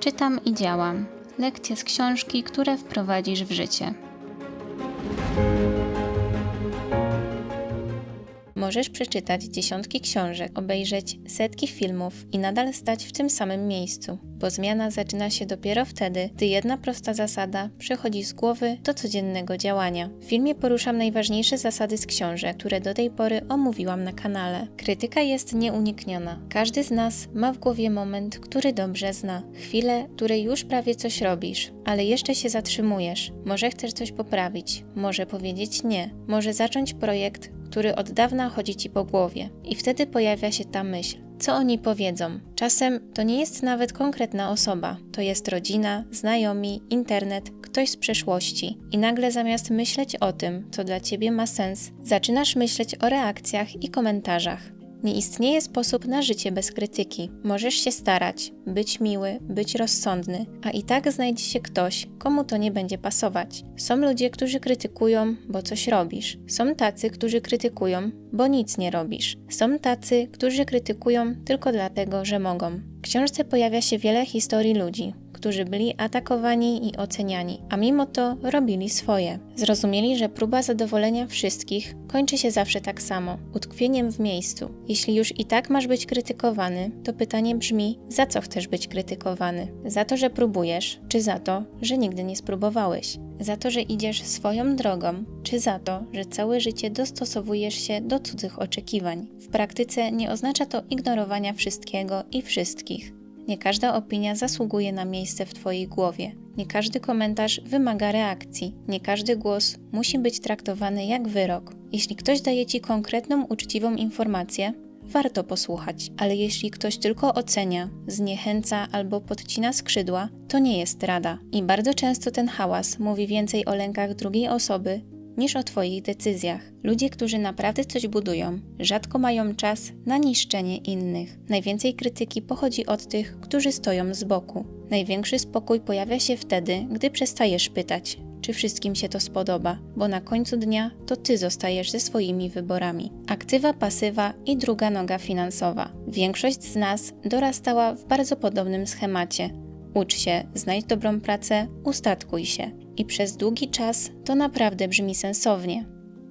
Czytam i działam. Lekcje z książki, które wprowadzisz w życie. Możesz przeczytać dziesiątki książek, obejrzeć setki filmów i nadal stać w tym samym miejscu, bo zmiana zaczyna się dopiero wtedy, gdy jedna prosta zasada przechodzi z głowy do codziennego działania. W filmie poruszam najważniejsze zasady z książek, które do tej pory omówiłam na kanale. Krytyka jest nieunikniona. Każdy z nas ma w głowie moment, który dobrze zna. Chwilę, w której już prawie coś robisz, ale jeszcze się zatrzymujesz. Może chcesz coś poprawić, może powiedzieć nie, może zacząć projekt, który od dawna chodzi ci po głowie. I wtedy pojawia się ta myśl. Co oni powiedzą? Czasem to nie jest nawet konkretna osoba. To jest rodzina, znajomi, internet, ktoś z przeszłości. I nagle zamiast myśleć o tym, co dla ciebie ma sens, zaczynasz myśleć o reakcjach i komentarzach. Nie istnieje sposób na życie bez krytyki. Możesz się starać, być miły, być rozsądny, a i tak znajdzie się ktoś, komu to nie będzie pasować. Są ludzie, którzy krytykują, bo coś robisz. Są tacy, którzy krytykują, bo nic nie robisz. Są tacy, którzy krytykują tylko dlatego, że mogą. W książce pojawia się wiele historii ludzi, którzy byli atakowani i oceniani, a mimo to robili swoje. Zrozumieli, że próba zadowolenia wszystkich kończy się zawsze tak samo, utkwieniem w miejscu. Jeśli już i tak masz być krytykowany, to pytanie brzmi, za co chcesz być krytykowany? Za to, że próbujesz, czy za to, że nigdy nie spróbowałeś? Za to, że idziesz swoją drogą, czy za to, że całe życie dostosowujesz się do cudzych oczekiwań? W praktyce nie oznacza to ignorowania wszystkiego i wszystkich. Nie każda opinia zasługuje na miejsce w twojej głowie. Nie każdy komentarz wymaga reakcji. Nie każdy głos musi być traktowany jak wyrok. Jeśli ktoś daje ci konkretną, uczciwą informację, warto posłuchać. Ale jeśli ktoś tylko ocenia, zniechęca albo podcina skrzydła, to nie jest rada. I bardzo często ten hałas mówi więcej o lękach drugiej osoby, niż o twoich decyzjach. Ludzie, którzy naprawdę coś budują, rzadko mają czas na niszczenie innych. Najwięcej krytyki pochodzi od tych, którzy stoją z boku. Największy spokój pojawia się wtedy, gdy przestajesz pytać, czy wszystkim się to spodoba, bo na końcu dnia to ty zostajesz ze swoimi wyborami. Aktywa, pasywa i druga noga finansowa. Większość z nas dorastała w bardzo podobnym schemacie. Ucz się, znajdź dobrą pracę, ustatkuj się. I przez długi czas to naprawdę brzmi sensownie.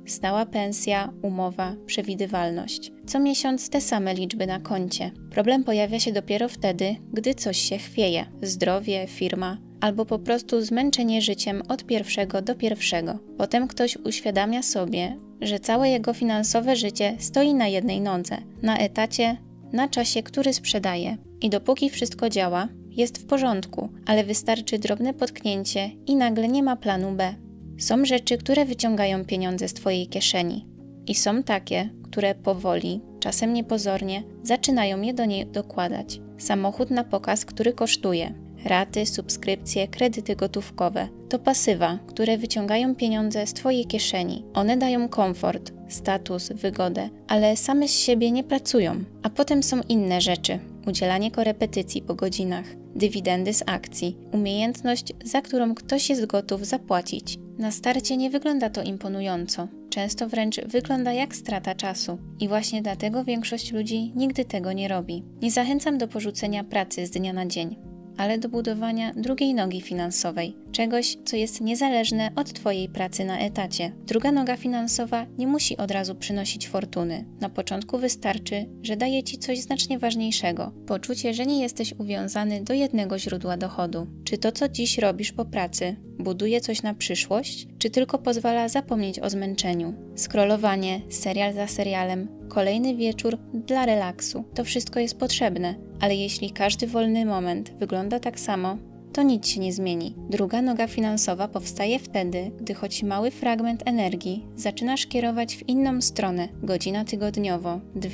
Stała pensja, umowa, przewidywalność. Co miesiąc te same liczby na koncie. Problem pojawia się dopiero wtedy, gdy coś się chwieje. Zdrowie, firma, albo po prostu zmęczenie życiem od pierwszego do pierwszego. Potem ktoś uświadamia sobie, że całe jego finansowe życie stoi na jednej nodze. Na etacie, na czasie, który sprzedaje. I dopóki wszystko działa, jest w porządku, ale wystarczy drobne potknięcie i nagle nie ma planu B. Są rzeczy, które wyciągają pieniądze z twojej kieszeni. I są takie, które powoli, czasem niepozornie, zaczynają je do niej dokładać. Samochód na pokaz, który kosztuje. Raty, subskrypcje, kredyty gotówkowe. To pasywa, które wyciągają pieniądze z twojej kieszeni. One dają komfort, status, wygodę, ale same z siebie nie pracują. A potem są inne rzeczy. Udzielanie korepetycji po godzinach, dywidendy z akcji, umiejętność, za którą ktoś jest gotów zapłacić. Na starcie nie wygląda to imponująco. Często wręcz wygląda jak strata czasu. I właśnie dlatego większość ludzi nigdy tego nie robi. Nie zachęcam do porzucenia pracy z dnia na dzień, ale do budowania drugiej nogi finansowej. Czegoś, co jest niezależne od twojej pracy na etacie. Druga noga finansowa nie musi od razu przynosić fortuny. Na początku wystarczy, że daje ci coś znacznie ważniejszego. Poczucie, że nie jesteś uwiązany do jednego źródła dochodu. Czy to, co dziś robisz po pracy, buduje coś na przyszłość, czy tylko pozwala zapomnieć o zmęczeniu? Scrollowanie, serial za serialem, kolejny wieczór dla relaksu. To wszystko jest potrzebne, ale jeśli każdy wolny moment wygląda tak samo, to nic się nie zmieni. Druga noga finansowa powstaje wtedy, gdy choć mały fragment energii zaczynasz kierować w inną stronę, godzina tygodniowo, 2,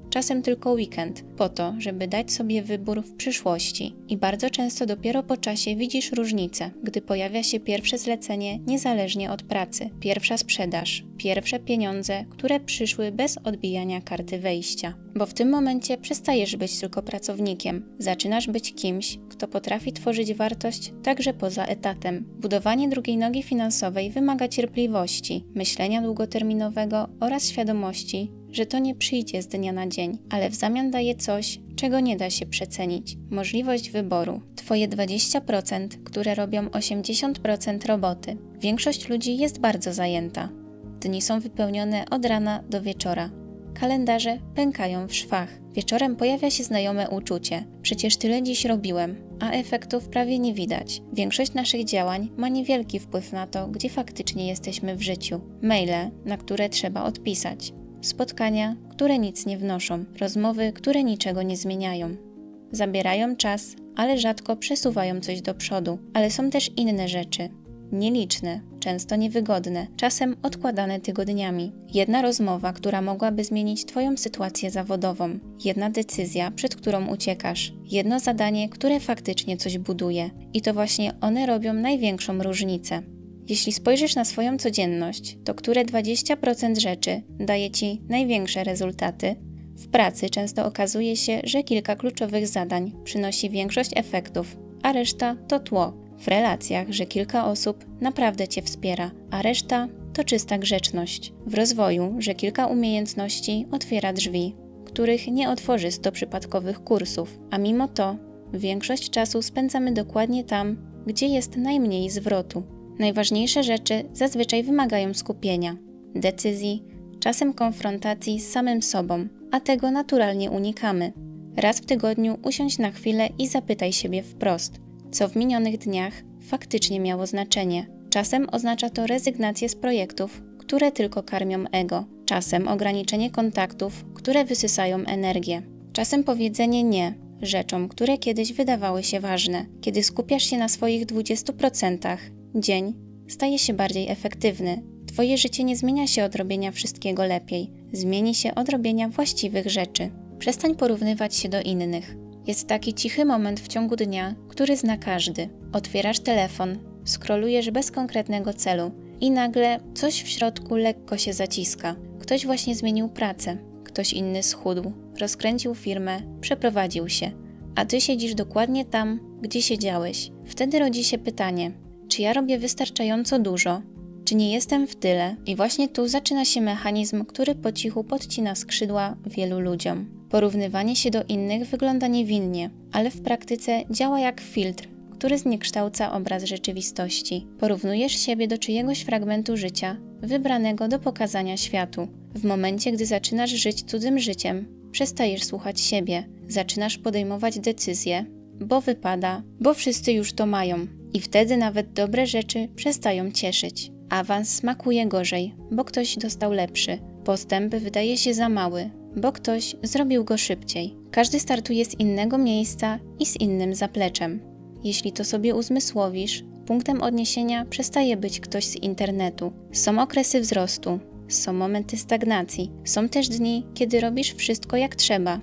czasem tylko weekend, po to, żeby dać sobie wybór w przyszłości. I bardzo często dopiero po czasie widzisz różnicę, gdy pojawia się pierwsze zlecenie niezależnie od pracy, pierwsza sprzedaż, pierwsze pieniądze, które przyszły bez odbijania karty wejścia. Bo w tym momencie przestajesz być tylko pracownikiem, zaczynasz być kimś, kto potrafi tworzyć wartość także poza etatem. Budowanie drugiej nogi finansowej wymaga cierpliwości, myślenia długoterminowego oraz świadomości, że to nie przyjdzie z dnia na dzień, ale w zamian daje coś, czego nie da się przecenić. Możliwość wyboru. Twoje 20%, które robią 80% roboty. Większość ludzi jest bardzo zajęta. Dni są wypełnione od rana do wieczora. Kalendarze pękają w szwach. Wieczorem pojawia się znajome uczucie. Przecież tyle dziś robiłem, a efektów prawie nie widać. Większość naszych działań ma niewielki wpływ na to, gdzie faktycznie jesteśmy w życiu. Maile, na które trzeba odpisać. Spotkania, które nic nie wnoszą. Rozmowy, które niczego nie zmieniają. Zabierają czas, ale rzadko przesuwają coś do przodu. Ale są też inne rzeczy. Nieliczne, często niewygodne, czasem odkładane tygodniami. Jedna rozmowa, która mogłaby zmienić Twoją sytuację zawodową. Jedna decyzja, przed którą uciekasz. Jedno zadanie, które faktycznie coś buduje. I to właśnie one robią największą różnicę. Jeśli spojrzysz na swoją codzienność, to które 20% rzeczy daje Ci największe rezultaty? W pracy często okazuje się, że kilka kluczowych zadań przynosi większość efektów, a reszta to tło. W relacjach, że kilka osób naprawdę Cię wspiera, a reszta to czysta grzeczność. W rozwoju, że kilka umiejętności otwiera drzwi, których nie otworzy 100 przypadkowych kursów, a mimo to większość czasu spędzamy dokładnie tam, gdzie jest najmniej zwrotu. Najważniejsze rzeczy zazwyczaj wymagają skupienia, decyzji, czasem konfrontacji z samym sobą, a tego naturalnie unikamy. Raz w tygodniu usiądź na chwilę i zapytaj siebie wprost, co w minionych dniach faktycznie miało znaczenie. Czasem oznacza to rezygnację z projektów, które tylko karmią ego. Czasem ograniczenie kontaktów, które wysysają energię. Czasem powiedzenie nie rzeczom, które kiedyś wydawały się ważne. Kiedy skupiasz się na swoich 20%, dzień staje się bardziej efektywny. Twoje życie nie zmienia się od robienia wszystkiego lepiej. Zmieni się od robienia właściwych rzeczy. Przestań porównywać się do innych. Jest taki cichy moment w ciągu dnia, który zna każdy. Otwierasz telefon, scrollujesz bez konkretnego celu i nagle coś w środku lekko się zaciska. Ktoś właśnie zmienił pracę, ktoś inny schudł, rozkręcił firmę, przeprowadził się, a ty siedzisz dokładnie tam, gdzie siedziałeś. Wtedy rodzi się pytanie, czy ja robię wystarczająco dużo? Czy nie jestem w tyle? I właśnie tu zaczyna się mechanizm, który po cichu podcina skrzydła wielu ludziom. Porównywanie się do innych wygląda niewinnie, ale w praktyce działa jak filtr, który zniekształca obraz rzeczywistości. Porównujesz siebie do czyjegoś fragmentu życia, wybranego do pokazania światu. W momencie, gdy zaczynasz żyć cudzym życiem, przestajesz słuchać siebie, zaczynasz podejmować decyzje, bo wypada, bo wszyscy już to mają. I wtedy nawet dobre rzeczy przestają cieszyć. Awans smakuje gorzej, bo ktoś dostał lepszy. Postęp wydaje się za mały, bo ktoś zrobił go szybciej. Każdy startuje z innego miejsca i z innym zapleczem. Jeśli to sobie uzmysłowisz, punktem odniesienia przestaje być ktoś z internetu. Są okresy wzrostu, są momenty stagnacji, są też dni, kiedy robisz wszystko jak trzeba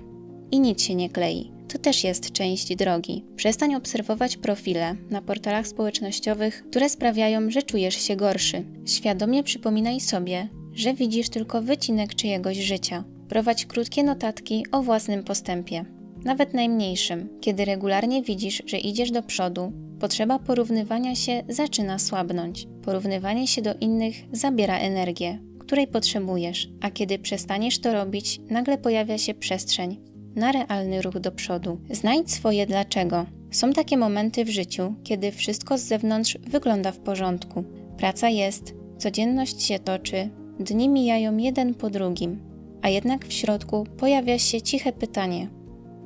i nic się nie klei. To też jest część drogi. Przestań obserwować profile na portalach społecznościowych, które sprawiają, że czujesz się gorszy. Świadomie przypominaj sobie, że widzisz tylko wycinek czyjegoś życia. Prowadź krótkie notatki o własnym postępie, nawet najmniejszym. Kiedy regularnie widzisz, że idziesz do przodu, potrzeba porównywania się zaczyna słabnąć. Porównywanie się do innych zabiera energię, której potrzebujesz, a kiedy przestaniesz to robić, nagle pojawia się przestrzeń na realny ruch do przodu. Znajdź swoje dlaczego. Są takie momenty w życiu, kiedy wszystko z zewnątrz wygląda w porządku. Praca jest, codzienność się toczy, dni mijają jeden po drugim, a jednak w środku pojawia się ciche pytanie: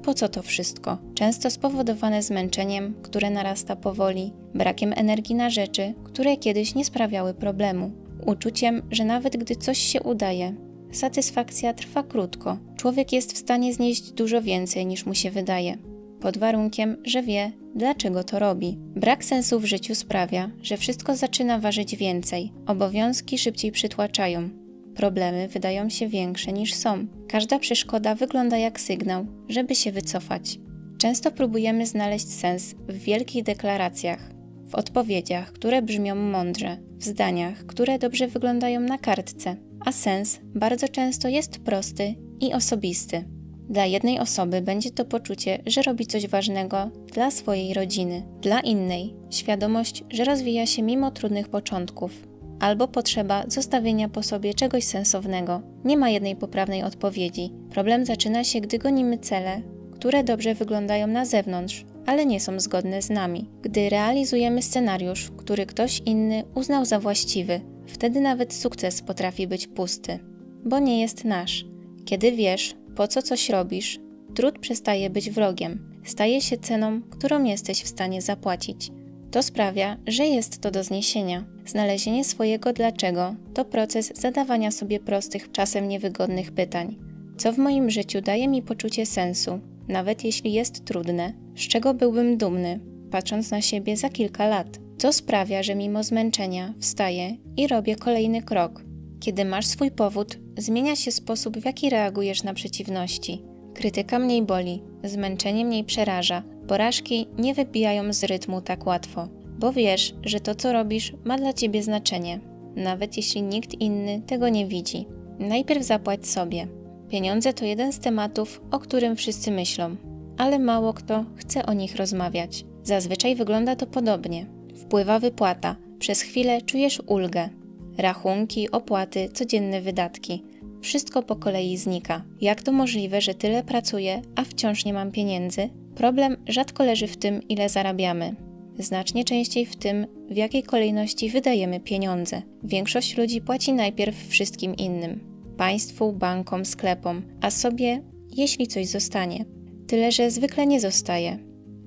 po co to wszystko? Często spowodowane zmęczeniem, które narasta powoli, brakiem energii na rzeczy, które kiedyś nie sprawiały problemu, uczuciem, że nawet gdy coś się udaje, satysfakcja trwa krótko. Człowiek jest w stanie znieść dużo więcej niż mu się wydaje, pod warunkiem, że wie, dlaczego to robi. Brak sensu w życiu sprawia, że wszystko zaczyna ważyć więcej, obowiązki szybciej przytłaczają, problemy wydają się większe niż są. Każda przeszkoda wygląda jak sygnał, żeby się wycofać. Często próbujemy znaleźć sens w wielkich deklaracjach, w odpowiedziach, które brzmią mądrze, w zdaniach, które dobrze wyglądają na kartce, a sens bardzo często jest prosty i osobisty. Dla jednej osoby będzie to poczucie, że robi coś ważnego dla swojej rodziny. Dla innej świadomość, że rozwija się mimo trudnych początków. albo potrzeba zostawienia po sobie czegoś sensownego. Nie ma jednej poprawnej odpowiedzi. Problem zaczyna się, gdy gonimy cele, które dobrze wyglądają na zewnątrz, ale nie są zgodne z nami. Gdy realizujemy scenariusz, który ktoś inny uznał za właściwy, wtedy nawet sukces potrafi być pusty, bo nie jest nasz. Kiedy wiesz, po co coś robisz, trud przestaje być wrogiem, staje się ceną, którą jesteś w stanie zapłacić. To sprawia, że jest to do zniesienia. Znalezienie swojego dlaczego to proces zadawania sobie prostych, czasem niewygodnych pytań. Co w moim życiu daje mi poczucie sensu, nawet jeśli jest trudne? Z czego byłbym dumny, patrząc na siebie za kilka lat? Co sprawia, że mimo zmęczenia wstaję i robię kolejny krok? Kiedy masz swój powód, zmienia się sposób, w jaki reagujesz na przeciwności. Krytyka mniej boli, zmęczenie mniej przeraża, porażki nie wybijają z rytmu tak łatwo, bo wiesz, że to, co robisz, ma dla ciebie znaczenie, nawet jeśli nikt inny tego nie widzi. Najpierw zapłać sobie. Pieniądze to jeden z tematów, o którym wszyscy myślą, ale mało kto chce o nich rozmawiać. Zazwyczaj wygląda to podobnie. Wpływa wypłata, przez chwilę czujesz ulgę. Rachunki, opłaty, codzienne wydatki. Wszystko po kolei znika. Jak to możliwe, że tyle pracuję, a wciąż nie mam pieniędzy? Problem rzadko leży w tym, ile zarabiamy. Znacznie częściej w tym, w jakiej kolejności wydajemy pieniądze. Większość ludzi płaci najpierw wszystkim innym. Państwu, bankom, sklepom, a sobie, jeśli coś zostanie. Tyle, że zwykle nie zostaje.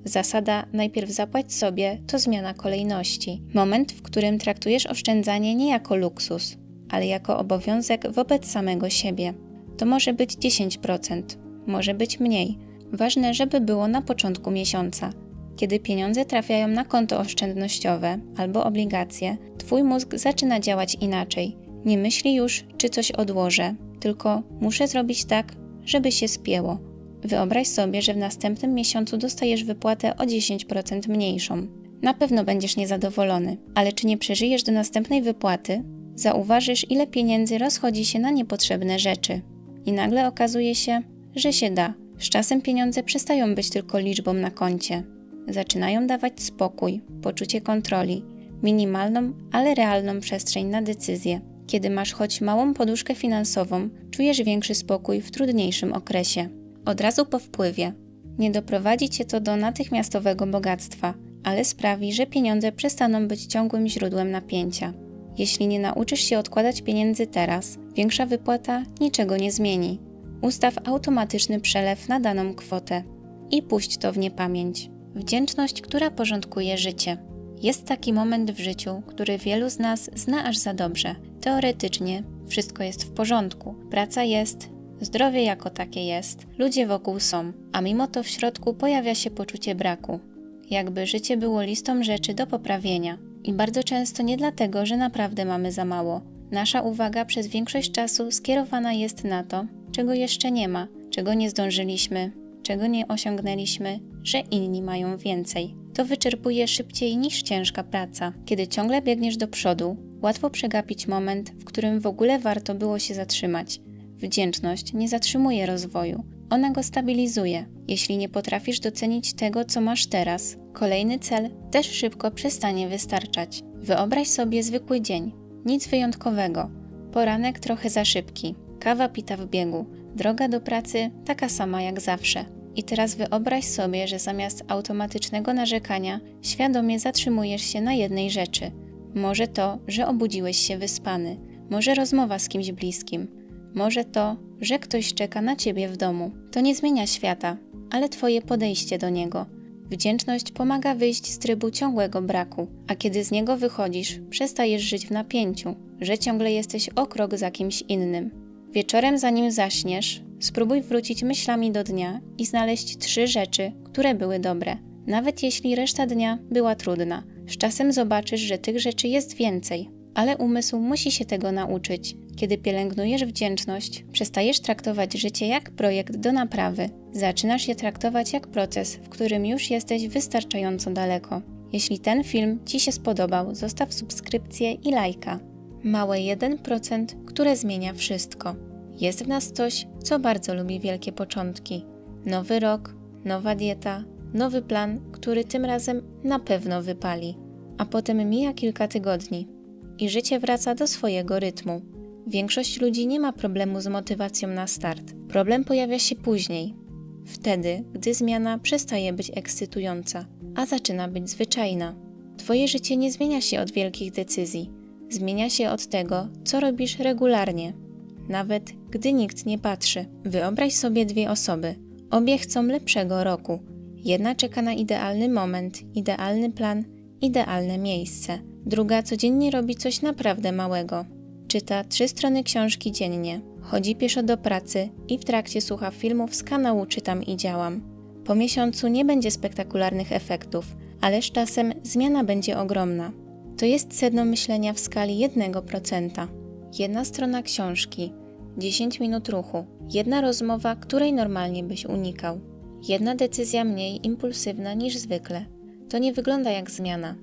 Zasada najpierw zapłać sobie to zmiana kolejności. Moment, w którym traktujesz oszczędzanie nie jako luksus, ale jako obowiązek wobec samego siebie. To może być 10%, może być mniej. Ważne, żeby było na początku miesiąca. Kiedy pieniądze trafiają na konto oszczędnościowe albo obligacje, twój mózg zaczyna działać inaczej. Nie myśli już, czy coś odłożę, tylko muszę zrobić tak, żeby się spięło. Wyobraź sobie, że w następnym miesiącu dostajesz wypłatę o 10% mniejszą. Na pewno będziesz niezadowolony, ale czy nie przeżyjesz do następnej wypłaty? Zauważysz, ile pieniędzy rozchodzi się na niepotrzebne rzeczy. I nagle okazuje się, że się da. Z czasem pieniądze przestają być tylko liczbą na koncie. Zaczynają dawać spokój, poczucie kontroli, minimalną, ale realną przestrzeń na decyzje. Kiedy masz choć małą poduszkę finansową, czujesz większy spokój w trudniejszym okresie. Od razu po wpływie. Nie doprowadzi cię to do natychmiastowego bogactwa, ale sprawi, że pieniądze przestaną być ciągłym źródłem napięcia. Jeśli nie nauczysz się odkładać pieniędzy teraz, większa wypłata niczego nie zmieni. Ustaw automatyczny przelew na daną kwotę i puść to w niepamięć. Wdzięczność, która porządkuje życie. Jest taki moment w życiu, który wielu z nas zna aż za dobrze. Teoretycznie wszystko jest w porządku, praca jest, zdrowie jako takie jest, ludzie wokół są, a mimo to w środku pojawia się poczucie braku. Jakby życie było listą rzeczy do poprawienia. I bardzo często nie dlatego, że naprawdę mamy za mało. Nasza uwaga przez większość czasu skierowana jest na to, czego jeszcze nie ma, czego nie zdążyliśmy, czego nie osiągnęliśmy, że inni mają więcej. To wyczerpuje szybciej niż ciężka praca. Kiedy ciągle biegniesz do przodu, łatwo przegapić moment, w którym w ogóle warto było się zatrzymać. Wdzięczność nie zatrzymuje rozwoju, ona go stabilizuje. Jeśli nie potrafisz docenić tego, co masz teraz, kolejny cel też szybko przestanie wystarczać. Wyobraź sobie zwykły dzień, nic wyjątkowego. Poranek trochę za szybki, kawa pita w biegu, droga do pracy taka sama jak zawsze. I teraz wyobraź sobie, że zamiast automatycznego narzekania świadomie zatrzymujesz się na jednej rzeczy. Może to, że obudziłeś się wyspany, może rozmowa z kimś bliskim, może to, że ktoś czeka na ciebie w domu. To nie zmienia świata, ale twoje podejście do niego. Wdzięczność pomaga wyjść z trybu ciągłego braku, a kiedy z niego wychodzisz, przestajesz żyć w napięciu, że ciągle jesteś o krok za kimś innym. Wieczorem, zanim zaśniesz, spróbuj wrócić myślami do dnia i znaleźć 3 rzeczy, które były dobre, nawet jeśli reszta dnia była trudna. Z czasem zobaczysz, że tych rzeczy jest więcej, ale umysł musi się tego nauczyć. Kiedy pielęgnujesz wdzięczność, przestajesz traktować życie jak projekt do naprawy. Zaczynasz je traktować jak proces, w którym już jesteś wystarczająco daleko. Jeśli ten film Ci się spodobał, zostaw subskrypcję i lajka. Małe 1%, które zmienia wszystko. Jest w nas coś, co bardzo lubi wielkie początki. Nowy rok, nowa dieta, nowy plan, który tym razem na pewno wypali. A potem mija kilka tygodni. i życie wraca do swojego rytmu. Większość ludzi nie ma problemu z motywacją na start. Problem pojawia się później. Wtedy, gdy zmiana przestaje być ekscytująca, a zaczyna być zwyczajna. Twoje życie nie zmienia się od wielkich decyzji. Zmienia się od tego, co robisz regularnie. Nawet gdy nikt nie patrzy. Wyobraź sobie dwie osoby. Obie chcą lepszego roku. Jedna czeka na idealny moment, idealny plan, idealne miejsce. Druga codziennie robi coś naprawdę małego. Czyta 3 strony książki dziennie. Chodzi pieszo do pracy i w trakcie słucha filmów z kanału Czytam i Działam. Po miesiącu nie będzie spektakularnych efektów, ale z czasem zmiana będzie ogromna. To jest sedno myślenia w skali 1%. Jedna strona książki, 10 minut ruchu, jedna rozmowa, której normalnie byś unikał. Jedna decyzja mniej impulsywna niż zwykle. To nie wygląda jak zmiana,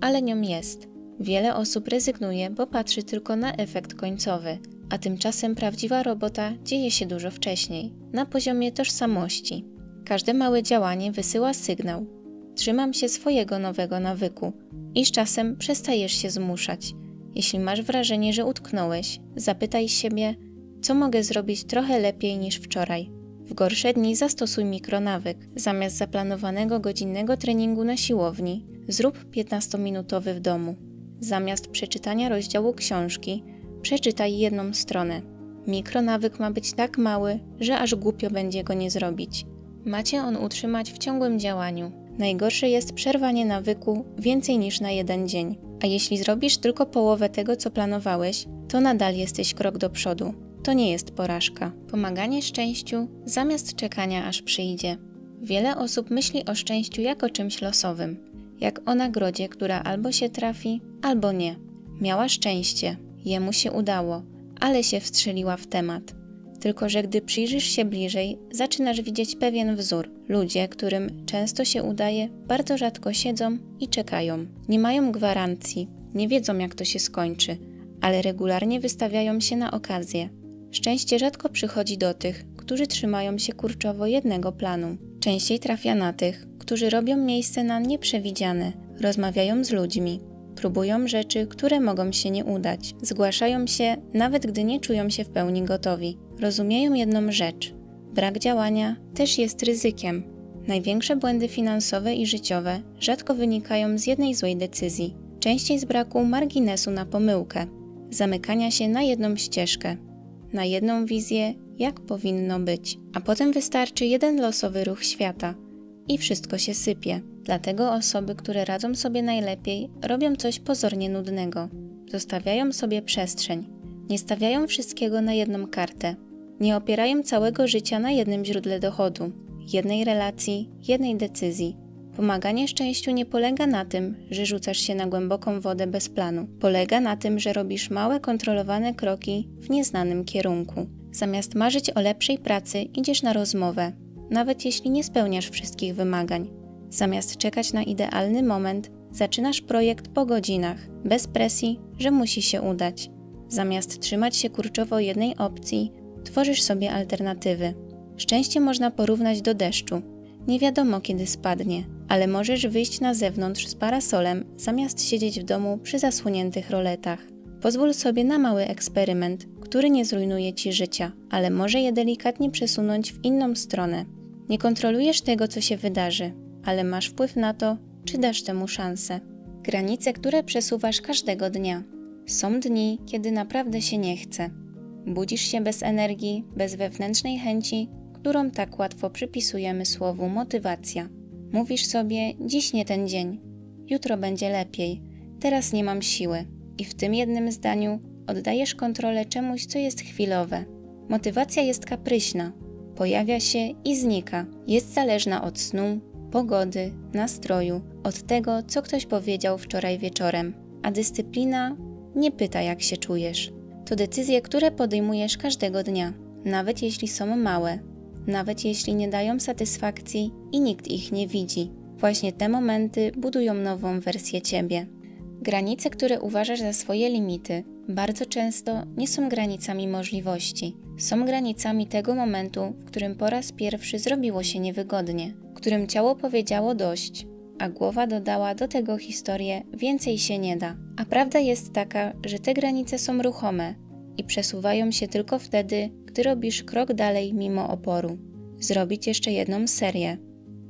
ale nią jest. Wiele osób rezygnuje, bo patrzy tylko na efekt końcowy, a tymczasem prawdziwa robota dzieje się dużo wcześniej, na poziomie tożsamości. Każde małe działanie wysyła sygnał. Trzymam się swojego nowego nawyku i z czasem przestajesz się zmuszać. Jeśli masz wrażenie, że utknąłeś, zapytaj siebie, co mogę zrobić trochę lepiej niż wczoraj. W gorsze dni zastosuj mikronawyk. Zamiast zaplanowanego godzinnego treningu na siłowni, zrób 15-minutowy w domu. Zamiast przeczytania rozdziału książki, przeczytaj 1 stronę. Mikronawyk ma być tak mały, że aż głupio będzie go nie zrobić. Macie on utrzymać w ciągłym działaniu. Najgorsze jest przerwanie nawyku więcej niż na 1 dzień. A jeśli zrobisz tylko połowę tego, co planowałeś, to nadal jesteś krok do przodu. To nie jest porażka. Pomaganie szczęściu zamiast czekania aż przyjdzie. Wiele osób myśli o szczęściu jako czymś losowym. Jak o nagrodzie, która albo się trafi, albo nie. Miała szczęście, jemu się udało, ale się wstrzeliła w temat. Tylko że gdy przyjrzysz się bliżej, zaczynasz widzieć pewien wzór. Ludzie, którym często się udaje, bardzo rzadko siedzą i czekają. Nie mają gwarancji, nie wiedzą jak to się skończy, ale regularnie wystawiają się na okazję. Szczęście rzadko przychodzi do tych, którzy trzymają się kurczowo jednego planu. Częściej trafia na tych, którzy robią miejsce na nieprzewidziane, rozmawiają z ludźmi, próbują rzeczy, które mogą się nie udać, zgłaszają się, nawet gdy nie czują się w pełni gotowi. Rozumieją jedną rzecz. Brak działania też jest ryzykiem. Największe błędy finansowe i życiowe rzadko wynikają z jednej złej decyzji, częściej z braku marginesu na pomyłkę, zamykania się na jedną ścieżkę, na jedną wizję, jak powinno być. A potem wystarczy jeden losowy ruch świata i wszystko się sypie. Dlatego osoby, które radzą sobie najlepiej, robią coś pozornie nudnego. Zostawiają sobie przestrzeń. Nie stawiają wszystkiego na jedną kartę. Nie opierają całego życia na jednym źródle dochodu, jednej relacji, jednej decyzji. Pomaganie szczęściu nie polega na tym, że rzucasz się na głęboką wodę bez planu. Polega na tym, że robisz małe, kontrolowane kroki w nieznanym kierunku. Zamiast marzyć o lepszej pracy, idziesz na rozmowę, nawet jeśli nie spełniasz wszystkich wymagań. Zamiast czekać na idealny moment, zaczynasz projekt po godzinach, bez presji, że musi się udać. Zamiast trzymać się kurczowo jednej opcji, tworzysz sobie alternatywy. Szczęście można porównać do deszczu. Nie wiadomo kiedy spadnie, ale możesz wyjść na zewnątrz z parasolem, zamiast siedzieć w domu przy zasłoniętych roletach. Pozwól sobie na mały eksperyment, który nie zrujnuje ci życia, ale może je delikatnie przesunąć w inną stronę. Nie kontrolujesz tego, co się wydarzy, ale masz wpływ na to, czy dasz temu szansę. Granice, które przesuwasz każdego dnia. Są dni, kiedy naprawdę się nie chce. Budzisz się bez energii, bez wewnętrznej chęci, którą tak łatwo przypisujemy słowu motywacja. Mówisz sobie, dziś nie ten dzień, jutro będzie lepiej, teraz nie mam siły. I w tym jednym zdaniu oddajesz kontrolę czemuś, co jest chwilowe. Motywacja jest kapryśna. Pojawia się i znika. Jest zależna od snu, pogody, nastroju, od tego, co ktoś powiedział wczoraj wieczorem. A dyscyplina nie pyta, jak się czujesz. To decyzje, które podejmujesz każdego dnia, nawet jeśli są małe, nawet jeśli nie dają satysfakcji i nikt ich nie widzi. Właśnie te momenty budują nową wersję ciebie. Granice, które uważasz za swoje limity, bardzo często nie są granicami możliwości. Są granicami tego momentu, w którym po raz pierwszy zrobiło się niewygodnie, w którym ciało powiedziało dość, a głowa dodała do tego historię więcej się nie da. A prawda jest taka, że te granice są ruchome i przesuwają się tylko wtedy, gdy robisz krok dalej mimo oporu. Zrobić jeszcze jedną serię,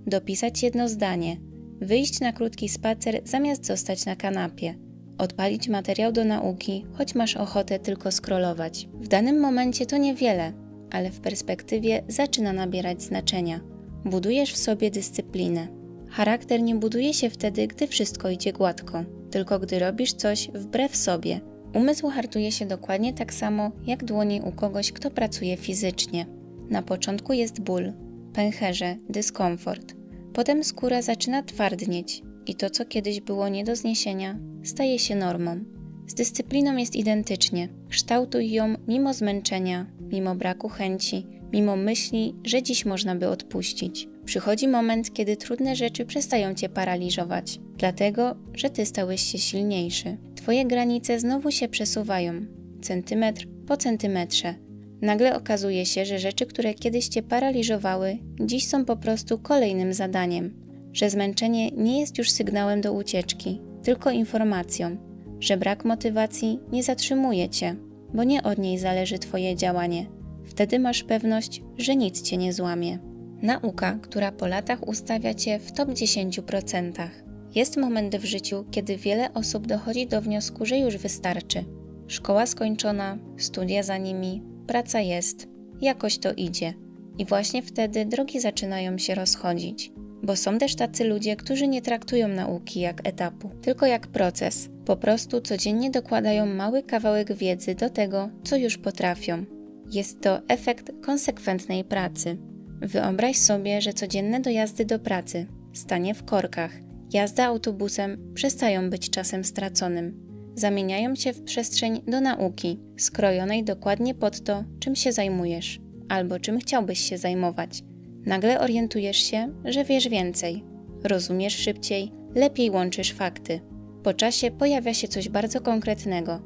dopisać jedno zdanie, wyjść na krótki spacer zamiast zostać na kanapie, odpalić materiał do nauki, choć masz ochotę tylko scrollować. W danym momencie to niewiele, ale w perspektywie zaczyna nabierać znaczenia. Budujesz w sobie dyscyplinę. Charakter nie buduje się wtedy, gdy wszystko idzie gładko, tylko gdy robisz coś wbrew sobie. Umysł hartuje się dokładnie tak samo, jak dłonie u kogoś, kto pracuje fizycznie. Na początku jest ból, pęcherze, dyskomfort. Potem skóra zaczyna twardnieć i to, co kiedyś było nie do zniesienia, staje się normą. Z dyscypliną jest identycznie. Kształtuj ją mimo zmęczenia, mimo braku chęci, mimo myśli, że dziś można by odpuścić. Przychodzi moment, kiedy trudne rzeczy przestają cię paraliżować, dlatego, że ty stałeś się silniejszy. Twoje granice znowu się przesuwają, centymetr po centymetrze. Nagle okazuje się, że rzeczy, które kiedyś cię paraliżowały, dziś są po prostu kolejnym zadaniem. Że zmęczenie nie jest już sygnałem do ucieczki, tylko informacją. Że brak motywacji nie zatrzymuje cię, bo nie od niej zależy twoje działanie. Wtedy masz pewność, że nic cię nie złamie. Nauka, która po latach ustawia cię w top 10%. Jest moment w życiu, kiedy wiele osób dochodzi do wniosku, że już wystarczy. Szkoła skończona, studia za nimi, praca jest, jakoś to idzie. I właśnie wtedy drogi zaczynają się rozchodzić. Bo są też tacy ludzie, którzy nie traktują nauki jak etapu, tylko jak proces. Po prostu codziennie dokładają mały kawałek wiedzy do tego, co już potrafią. Jest to efekt konsekwentnej pracy. Wyobraź sobie, że codzienne dojazdy do pracy, stanie w korkach, jazda autobusem przestają być czasem straconym. Zamieniają cię w przestrzeń do nauki, skrojonej dokładnie pod to, czym się zajmujesz, albo czym chciałbyś się zajmować. Nagle orientujesz się, że wiesz więcej, rozumiesz szybciej, lepiej łączysz fakty. Po czasie pojawia się coś bardzo konkretnego.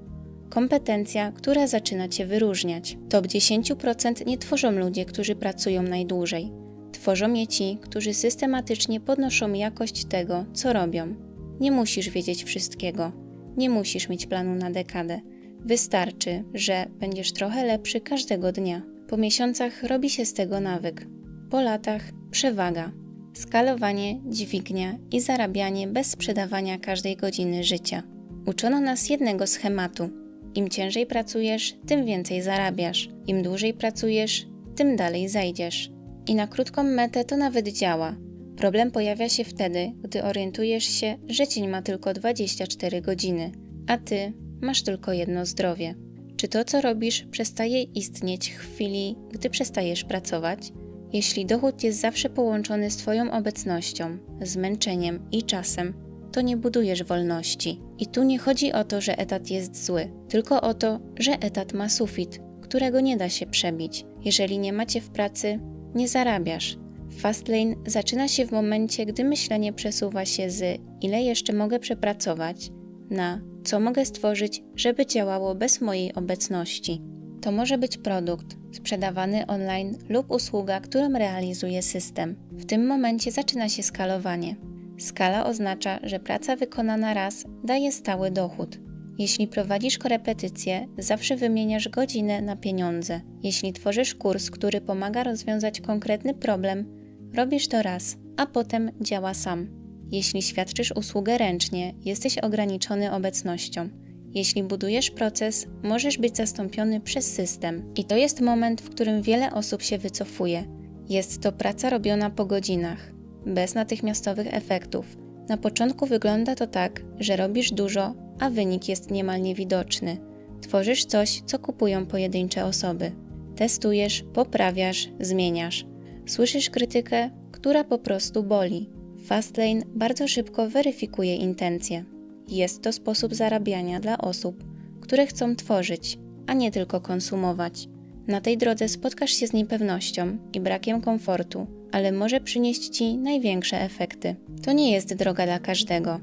Kompetencja, która zaczyna cię wyróżniać. Top 10% nie tworzą ludzie, którzy pracują najdłużej. Tworzą je ci, którzy systematycznie podnoszą jakość tego, co robią. Nie musisz wiedzieć wszystkiego. Nie musisz mieć planu na dekadę. Wystarczy, że będziesz trochę lepszy każdego dnia. Po miesiącach robi się z tego nawyk. Po latach przewaga. Skalowanie, dźwignia i zarabianie bez sprzedawania każdej godziny życia. Uczono nas jednego schematu. Im ciężej pracujesz, tym więcej zarabiasz. Im dłużej pracujesz, tym dalej zejdziesz. I na krótką metę to nawet działa. Problem pojawia się wtedy, gdy orientujesz się, że dzień ma tylko 24 godziny, a ty masz tylko jedno zdrowie. Czy to, co robisz, przestaje istnieć w chwili, gdy przestajesz pracować? Jeśli dochód jest zawsze połączony z twoją obecnością, zmęczeniem i czasem, to nie budujesz wolności. I tu nie chodzi o to, że etat jest zły, tylko o to, że etat ma sufit, którego nie da się przebić. Jeżeli nie macie w pracy, nie zarabiasz. Fastlane zaczyna się w momencie, gdy myślenie przesuwa się z ile jeszcze mogę przepracować na co mogę stworzyć, żeby działało bez mojej obecności. To może być produkt sprzedawany online lub usługa, którą realizuje system. W tym momencie zaczyna się skalowanie. Skala oznacza, że praca wykonana raz daje stały dochód. Jeśli prowadzisz korepetycje, zawsze wymieniasz godzinę na pieniądze. Jeśli tworzysz kurs, który pomaga rozwiązać konkretny problem, robisz to raz, a potem działa sam. Jeśli świadczysz usługę ręcznie, jesteś ograniczony obecnością. Jeśli budujesz proces, możesz być zastąpiony przez system. I to jest moment, w którym wiele osób się wycofuje. Jest to praca robiona po godzinach, bez natychmiastowych efektów. Na początku wygląda to tak, że robisz dużo, a wynik jest niemal niewidoczny. Tworzysz coś, co kupują pojedyncze osoby. Testujesz, poprawiasz, zmieniasz. Słyszysz krytykę, która po prostu boli. Fastlane bardzo szybko weryfikuje intencje. Jest to sposób zarabiania dla osób, które chcą tworzyć, a nie tylko konsumować. Na tej drodze spotkasz się z niepewnością i brakiem komfortu, ale może przynieść ci największe efekty. To nie jest droga dla każdego.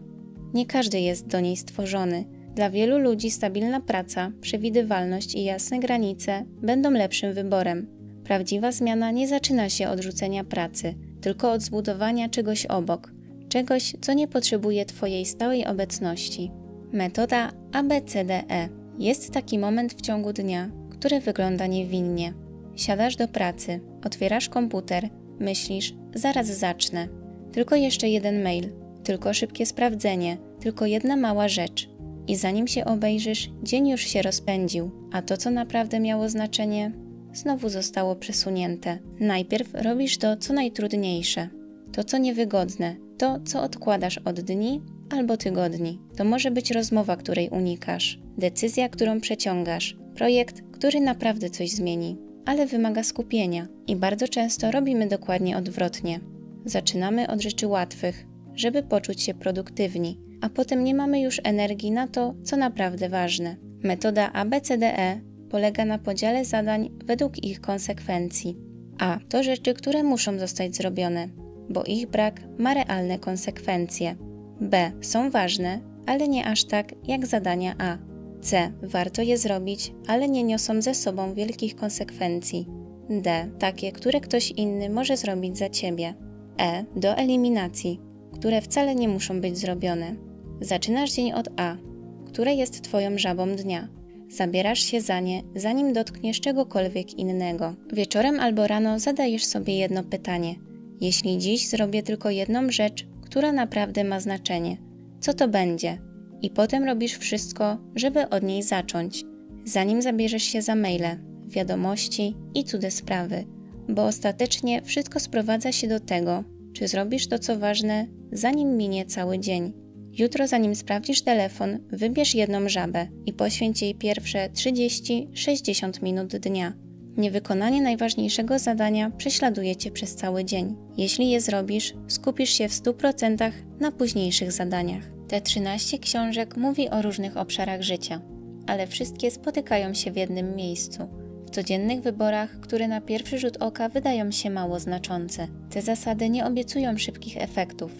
Nie każdy jest do niej stworzony. Dla wielu ludzi stabilna praca, przewidywalność i jasne granice będą lepszym wyborem. Prawdziwa zmiana nie zaczyna się od rzucenia pracy, tylko od zbudowania czegoś obok, czegoś, co nie potrzebuje Twojej stałej obecności. Metoda ABCDE. Jest taki moment w ciągu dnia, który wygląda niewinnie. Siadasz do pracy, otwierasz komputer, myślisz, zaraz zacznę. Tylko jeszcze jeden mail, tylko szybkie sprawdzenie, tylko jedna mała rzecz. I zanim się obejrzysz, dzień już się rozpędził, a to, co naprawdę miało znaczenie, znowu zostało przesunięte. Najpierw robisz to, co najtrudniejsze, to, co niewygodne, to, co odkładasz od dni albo tygodni. To może być rozmowa, której unikasz, decyzja, którą przeciągasz, projekt, który naprawdę coś zmieni, ale wymaga skupienia i bardzo często robimy dokładnie odwrotnie. Zaczynamy od rzeczy łatwych, żeby poczuć się produktywni, a potem nie mamy już energii na to, co naprawdę ważne. Metoda ABCDE polega na podziale zadań według ich konsekwencji. A to rzeczy, które muszą zostać zrobione, bo ich brak ma realne konsekwencje. B są ważne, ale nie aż tak jak zadania A. C warto je zrobić, ale nie niosą ze sobą wielkich konsekwencji. D takie, które ktoś inny może zrobić za Ciebie. E do eliminacji, które wcale nie muszą być zrobione. Zaczynasz dzień od A, które jest Twoją żabą dnia. Zabierasz się za nie, zanim dotkniesz czegokolwiek innego. Wieczorem albo rano zadajesz sobie jedno pytanie. Jeśli dziś zrobię tylko jedną rzecz, która naprawdę ma znaczenie, co to będzie? I potem robisz wszystko, żeby od niej zacząć, zanim zabierzesz się za maile, wiadomości i cude sprawy, bo ostatecznie wszystko sprowadza się do tego, czy zrobisz to, co ważne, zanim minie cały dzień. Jutro, zanim sprawdzisz telefon, wybierz jedną żabę i poświęć jej pierwsze 30-60 minut dnia. Niewykonanie najważniejszego zadania prześladuje Cię przez cały dzień. Jeśli je zrobisz, skupisz się w 100% na późniejszych zadaniach. Te 13 książek mówi o różnych obszarach życia, ale wszystkie spotykają się w jednym miejscu. W codziennych wyborach, które na pierwszy rzut oka wydają się mało znaczące. Te zasady nie obiecują szybkich efektów,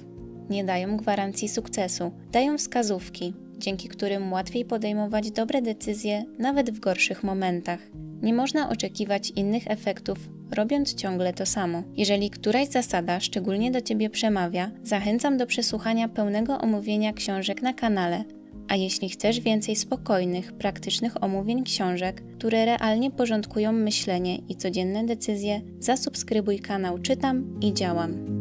nie dają gwarancji sukcesu, dają wskazówki, dzięki którym łatwiej podejmować dobre decyzje nawet w gorszych momentach. Nie można oczekiwać innych efektów, robiąc ciągle to samo. Jeżeli któraś zasada szczególnie do Ciebie przemawia, zachęcam do przesłuchania pełnego omówienia książek na kanale. A jeśli chcesz więcej spokojnych, praktycznych omówień książek, które realnie porządkują myślenie i codzienne decyzje, zasubskrybuj kanał Czytam i Działam.